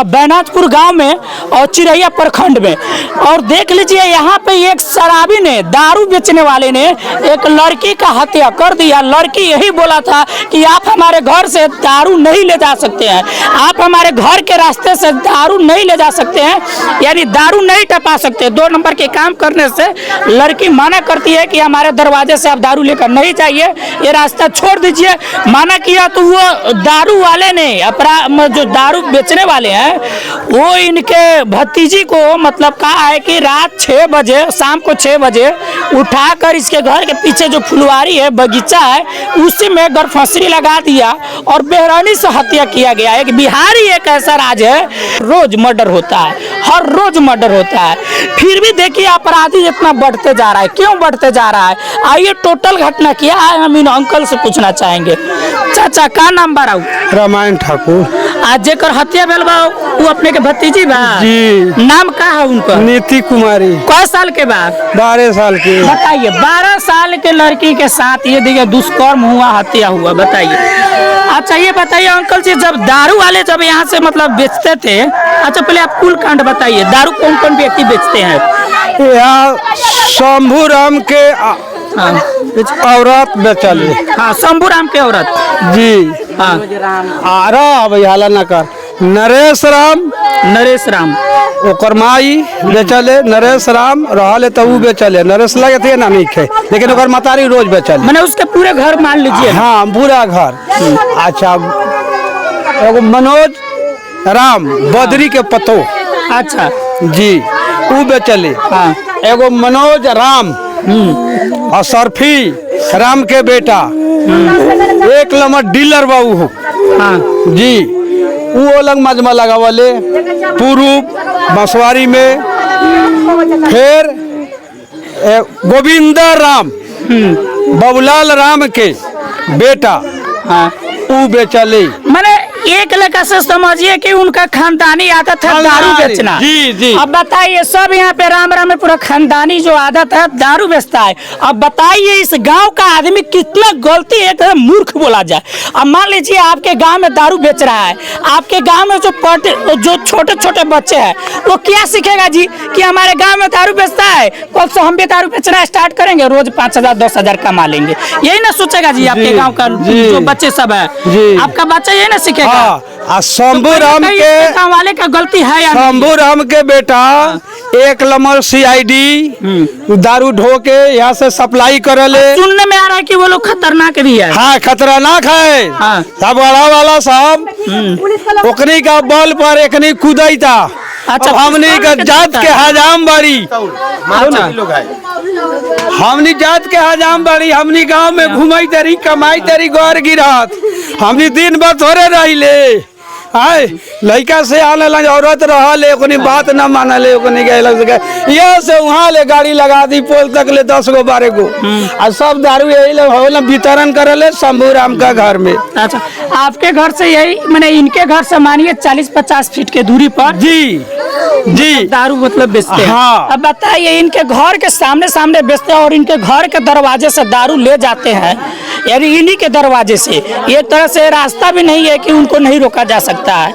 बैनाथपुर गांव में और चिरैया प्रखंड में। और देख लीजिए यहाँ पे एक शराबी ने, दारू बेचने वाले ने एक लड़की का हत्या कर दिया। लड़की यही बोला था कि आप हमारे घर से दारू नहीं ले जा सकते हैं, आप हमारे घर के रास्ते से दारू नहीं ले जा सकते हैं, यानी दारू नहीं टपा सकते। 2 नंबर के काम करने से लड़की मना करती है कि हमारे दरवाजे से आप दारू लेकर नहीं जाइए, ये रास्ता छोड़ दीजिए। मना किया तो वो दारू वाले ने, जो दारू बेचने वाले हैं, वो इनके भतीजी को मतलब कहा है कि रात 6 बजे, शाम को 6 बजे उठाकर इसके घर के पीछे जो फुलवारी है, बगीचा है, उसी में गरफसरी लगा दिया और बेरहमी से हत्या किया गया है। बिहारी एक ऐसा राज्य है, रोज मर्डर होता है, हर रोज मर्डर होता है, फिर भी देखिए अपराधी इतना बढ़ते जा रहा है। क्यों बढ़ते जा रहा है? आइए टोटल घटना क्या है हम इन अंकल से पूछना चाहेंगे। चाचा का नाम बाराऊ? रामायण ठाकुर। आज जेकर हत्या भेल बा वो अपने के भतीजी बा जी। नाम का है उनका? नीति कुमारी। कै साल के बाद? 12 साल की। बताइए 12 साल के लड़की के साथ ये देखिए दुष्कर्म हुआ, हत्या हुआ। बताइए। अच्छा ये बताइए अंकल जी, जब दारू वाले जब यहाँ से मतलब बेचते थे, अच्छा पहले आप कुल कांड बताइए, दारू कौन कौन व्यक्ति बेचते हैं? यहाँ शंभू राम के औरत बेचल। हाँ शंभू राम के औरत जी। हाँ हाला न कर नरेश राम ओकर माई बेचले। नरेश राम रहले तो ऊ बेचले, नरेश लगे थे ना नहीं खे, लेकिन ओकर मतारी रोज बेचले। मैंने उसके पूरे घर मान लीजिए। हाँ पूरा घर। अच्छा एगो मनोज राम बद्री के पतो। अच्छा जी ऊ बेचले। हाँ एगो मनोज राम और सरफी राम के बेटा, 1 नंबर डीलर बाबू हो। हाँ जी वो लग मजमा लगावले पूर्व बसवारी में। फिर गोविंदा राम बबुलाल राम के बेटा, हाँ ऊ बेचले। मैंने एक लेखा से समझिए कि उनका खानदानी आदत है दारू बेचना। जी जी। अब बताइए सब यहाँ पे राम राम में पूरा खानदानी जो आदत है दारू बेचता है। अब बताइए इस गांव का आदमी कितना गलती एक मूर्ख बोला जाए। अब मान लीजिए आपके गांव में दारू बेच रहा है, आपके गांव में जो छोटे छोटे बच्चे हैं वो क्या सीखेगा जी कि हमारे गाँव में दारू बेचता है, कल से हम भी दारू बेचना स्टार्ट करेंगे, रोज 5,000 10,000 कमा लेंगे। यही ना सोचेगा जी आपके गाँव का जो बच्चे सब है, आपका बच्चा यही ना सीखेगा। शंभू राम के वाले का गलती है। शंभू राम के बेटा 1 नंबर CID दारू ढो के यहाँ से सप्लाई करले। सुनने में आ रहा है कि वो लोग खतरनाक भी है। हाँ खतरनाक है। हाँ। सब बड़ा वाला सब ओकनी का बल पर एकनी कूदता। अच्छा हमनी का जात के हजाम बाड़ी, हमनी जात के हजाम बाड़ी, हमनी गांव में घुमाई तरी कमाई तरी गौर गिरत, हमनी दिन भर थोड़े रहिले। आए लड़का से आने लगे औरत रहले, ओकनी बात न मानले, ओकनी यहाँ से वहाँ ले गाड़ी लगा दी पोल तक ले 10 गो 12 गो और सब दारू यही वितरण करले शंभू राम का घर में। अच्छा आपके घर से यही मैंने इनके घर से मानिए 40-50 फीट के दूरी पर जी जी दारू मतलब बेचते हैं। हाँ। अब बताइए इनके घर के सामने बेचते हैं और इनके घर के दरवाजे से दारू ले जाते हैं, यानी इन्हीं के दरवाजे से। एक तरह से रास्ता भी नहीं है कि उनको नहीं रोका जा सकता है,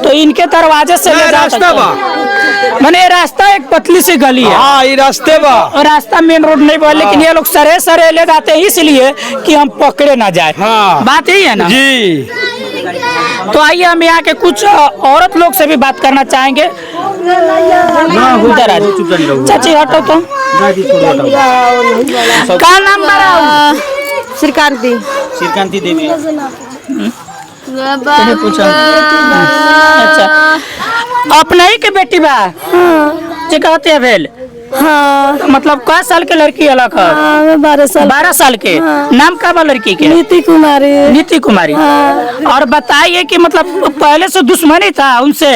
तो इनके दरवाजे से ले जा सकते हैं। मैंने रास्ता एक पतली सी गली है। हाँ ये रास्ते बा, रास्ता मेन रोड नहीं बा, लेकिन ये लोग सरे ले जाते हैं इसलिए कि हम पकड़े ना जाए। हाँ। बात यही है ना जी। तो आइए हम यहाँ के कुछ औरत लोग से भी बात करना चाहेंगे। चाची हटो तो। क्या नाम बड़ा? श्रीकांति देवी। अच्छा अपना ही के बेटी बा जे कहते हैं भेल? हाँ। तो मतलब कै साल के लड़की अलग है? हाँ, 12 साल के। हाँ। नाम क्या बा लड़की के? नीति कुमारी। हाँ। और बताइए कि मतलब पहले से दुश्मनी था उनसे?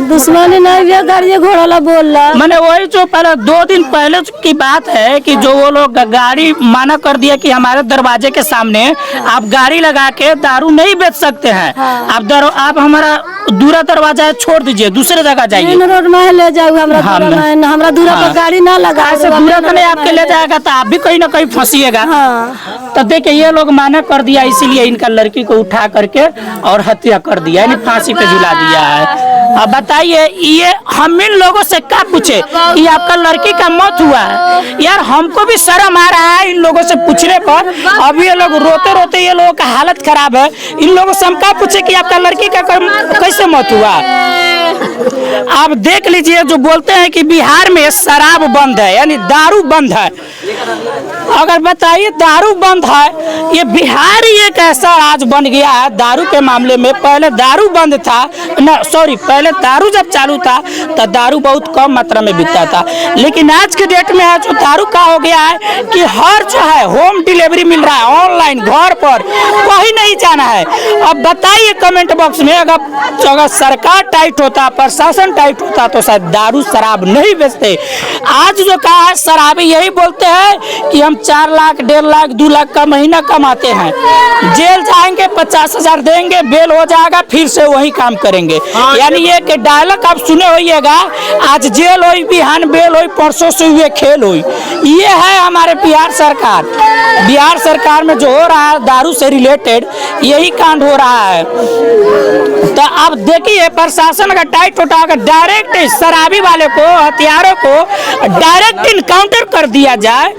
दुश्मनी नहीं है, गाड़ी घोड़ा ला बोल रहा। मैंने वही जो पहले 2 दिन पहले की बात है कि जो वो लोग गाड़ी माना कर दिया कि हमारे दरवाजे के सामने आप गाड़ी लगा के दारू नहीं बेच सकते हैं। हाँ। आप हमारा दूरा दरवाजा छोड़ दीजिए, दूसरे जगह जाइए। रोड में ले जाओ, हमरा दूरा पर गाड़ी ना लगा। दूरा तो नहीं आपके ले जाएगा तो आप भी कहीं ना कहीं फंसिएगा। हाँ। तो देखिए ये लोग माना कर दिया, इसीलिए इनका लड़की को उठा करके और हत्या कर दिया, यानी फांसी पे झुला दिया है। अब बताइए ये हम इन लोगों से क्या पूछे कि आपका लड़की का मौत हुआ है? यार हमको भी शर्म आ रहा है इन लोगों से पूछने पर। अब ये लोग रोते रोते ये लोगों का हालत खराब है। इन लोगों से हम क्या पूछे कि आपका लड़की का कैसे मौत हुआ? आप देख लीजिए जो बोलते हैं कि बिहार में शराब बंद है, यानी दारू बंद है। अगर बताइए दारू बंद है, ये बिहार ही एक ऐसा राज्य बन गया है दारू के मामले में। पहले दारू बंद था ना, सॉरी, पहले दारू जब चालू था तो दारू बहुत कम मात्रा में बिकता था, लेकिन आज के डेट में है जो दारू का हो गया है कि हर जो है होम डिलीवरी मिल रहा है, ऑनलाइन घर पर, कहीं नहीं जाना है। अब बताइए कमेंट बॉक्स में, अगर सरकार टाइट होता, प्रशासन टाइट होता तो शायद दारू शराब नहीं बेचते। आज जो कहा है शराबी यही बोलते हैं कि हम 4 लाख 1.5 लाख 2 लाख का महीना कमाते हैं, जेल जाएंगे 50,000 देंगे, बेल हो जाएगा, फिर से वही काम करेंगे। यानी ये कि डायलॉग आप सुने होइएगा, आज जेल होई बिहान बेल होई, परसों से हुए खेल होई। ये है हमारे बिहार सरकार। बिहार सरकार में जो हो रहा है दारू से रिलेटेड यही कांड हो रहा है। तो अब देखिए प्रशासन अगर टाइट होता है, डायरेक्ट शराबी वाले को, हथियारों को डायरेक्ट इनकाउंटर कर दिया जाए,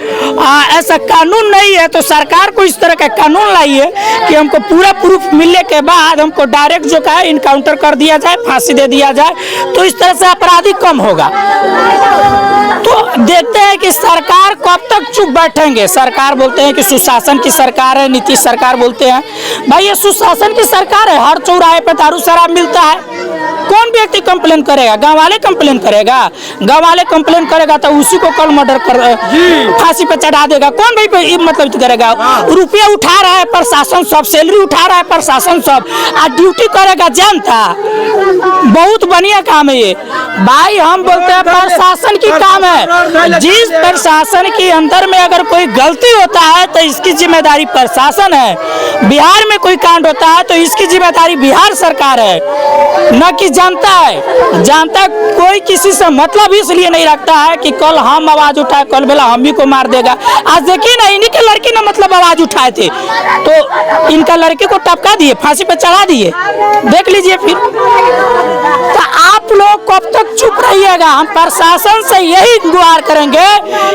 ऐसा कानून नहीं है तो सरकार को इस तरह का कानून लाइए कि हमको पूरा प्रूफ मिलने के बाद हमको डायरेक्ट जो है इनकाउंटर कर दिया जाए, फांसी दे दिया जाए, तो इस तरह से अपराधी कम होगा। तो देखते हैं कि सरकार कब तक चुप बैठेंगे। सरकार बोलते हैं कि सुशासन की सरकार है, नीतीश सरकार बोलते हैं। भाई ये सुशासन की सरकार है, हर चौराहे पे दारू शराब मिलता है, कौन व्यक्ति कंप्लेन करेगा? गांव वाले कंप्लेन करेगा? गांव वाले कंप्लेन करेगा तो उसी को कल मर्डर कर फांसी पे चढ़ा देगा। कौन भाई मतलब करेगा? रुपया उठा रहा है प्रशासन सब, सैलरी उठा रहा है प्रशासन सब, आज ड्यूटी करेगा जनता। बहुत बढ़िया काम है ये भाई। हम बोलते हैं प्रशासन की काम है, जिस प्रशासन के अंदर में अगर कोई गलती होता है तो इसकी जिम्मेदारी प्रशासन है। बिहार में कोई कांड होता है तो इसकी जिम्मेदारी बिहार सरकार है, न कि जनता है। जनता कोई किसी से मतलब इसलिए नहीं रखता है कि कल हम आवाज उठाए, कल बेला हम ही को मार देगा। आज देखिए ना, इन्हीं के लड़की ने मतलब आवाज उठाए थे तो इनका लड़के को टपका दिए, फांसी पे चढ़ा दिए। देख लीजिए फिर। तो आप लोग कब तक चुप रहिएगा? हम प्रशासन से यही गुहार करेंगे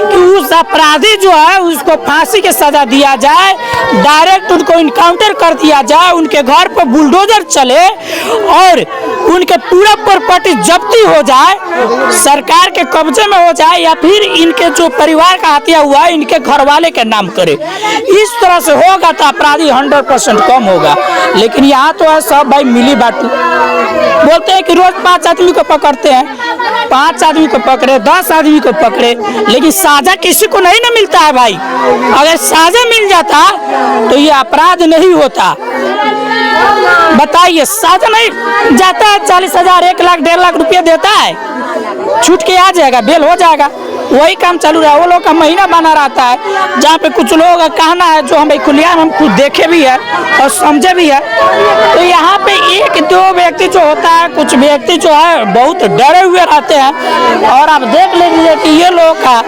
कि उस अपराधी जो है उसको फांसी की सजा दिया जाए, डायरेक्ट उनको इनकाउंटर कर दिया जाए, उनके घर पर बुलडोजर चले और उनके पूरा प्रॉपर्टी जब्ती हो जाए, सरकार के कब्जे में हो जाए, या फिर इनके जो परिवार का हत्या हुआ है इनके घर वाले के नाम करे। इस तरह से होगा तो अपराधी 100% कम होगा। लेकिन यहाँ तो है सब भाई मिली बाटू। बोलते हैं कि रोज 5 आदमी को पकड़ते हैं, 5 आदमी को पकड़े, 10 आदमी को पकड़े, लेकिन साझा किसी को नहीं ना मिलता है भाई। अगर साझा मिल जाता तो ये अपराध नहीं होता। बताइए, साझा नहीं जाता है, 40,000 1 लाख 1.5 लाख रुपया देता है, छूट के आ जाएगा, बेल हो जाएगा, वही काम चालू रहा। वो लोग का महीना बना रहता है, जहाँ पे कुछ लोगों का कहना है जो हम खुलिया हम खुद देखे भी है और समझे भी है। तो यहाँ पे 1-2 व्यक्ति जो होता है, कुछ व्यक्ति जो है बहुत डरे हुए रहते हैं। और आप देख लीजिए कि ये लोग का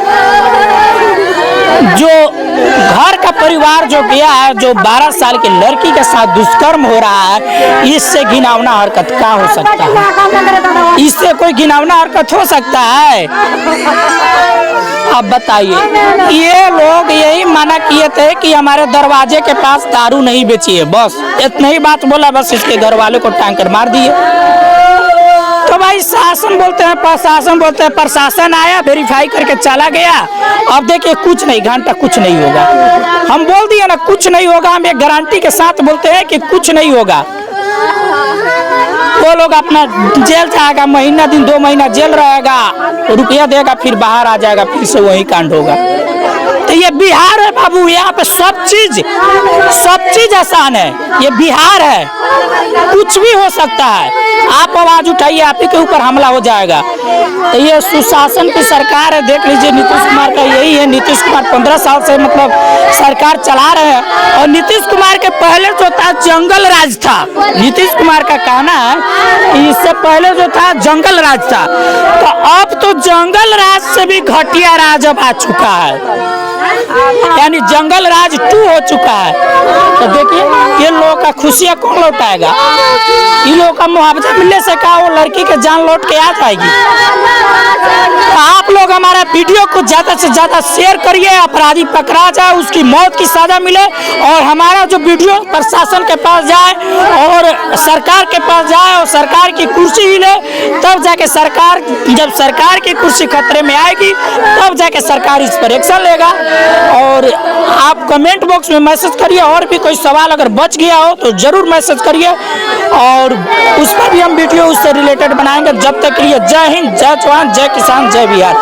जो घर का परिवार जो गया है, जो 12 साल की लड़की के साथ दुष्कर्म हो रहा है, इससे घिनौना हरकत क्या हो सकता है? इससे कोई घिनौना हरकत हो सकता है? अब बताइए, ये लोग यही मना किए थे कि हमारे दरवाजे के पास दारू नहीं बेचिए, बस इतना ही बात बोला, बस इसके घर वाले को टांग कर मार दिए। तो भाई शासन बोलते हैं, प्रशासन बोलते हैं, प्रशासन आया वेरीफाई करके चला गया। अब देखिए कुछ नहीं, घंटा कुछ नहीं होगा। हम बोल दिए ना कुछ नहीं होगा, हम एक गारंटी के साथ बोलते हैं कि कुछ नहीं होगा। वो लोग अपना जेल जाएगा, महीना दिन 2 महीना जेल रहेगा, रुपया देगा, फिर बाहर आ जाएगा, फिर से वही कांड होगा। तो ये बिहार है बाबू, यहाँ पे सब चीज आसान है। ये बिहार है, कुछ भी हो सकता है। आप आवाज उठाइए, आप ही के ऊपर हमला हो जाएगा। तो ये सुशासन की सरकार है। देख लीजिए नीतीश कुमार का यही है। नीतीश कुमार 15 साल से मतलब सरकार चला रहे हैं। और नीतीश कुमार के पहले जो था जंगल राज था। नीतीश कुमार का कहना है कि इससे पहले जो था जंगल राज था, तो अब तो जंगल राज से भी घटिया राज अब आ चुका है। यानी जंगल राज 2 हो चुका है। तो देखिए ये लोगों का खुशियाँ कौन लौटाएगा? इन लोगों का मुआवजा मिलने से क्या वो लड़की के जान लौट के आ जाएगी? तो आप लोग हमारा वीडियो को ज़्यादा से ज़्यादा शेयर करिए, अपराधी पकड़ा जाए, उसकी मौत की सजा मिले और हमारा जो वीडियो प्रशासन के पास जाए और सरकार के पास जाए और सरकार की कुर्सी हिले, तब जाके सरकार, जब सरकार की कुर्सी खतरे में आएगी तब जाके सरकार इस पर एक्शन लेगा। और आप कमेंट बॉक्स में मैसेज करिए, और भी कोई सवाल अगर बच गया हो तो ज़रूर मैसेज करिए और उस पर भी हम वीडियो उससे रिलेटेड बनाएंगे। जब तक के लिए जय हिंद, जय जवान, जय किसान, जय बिहार।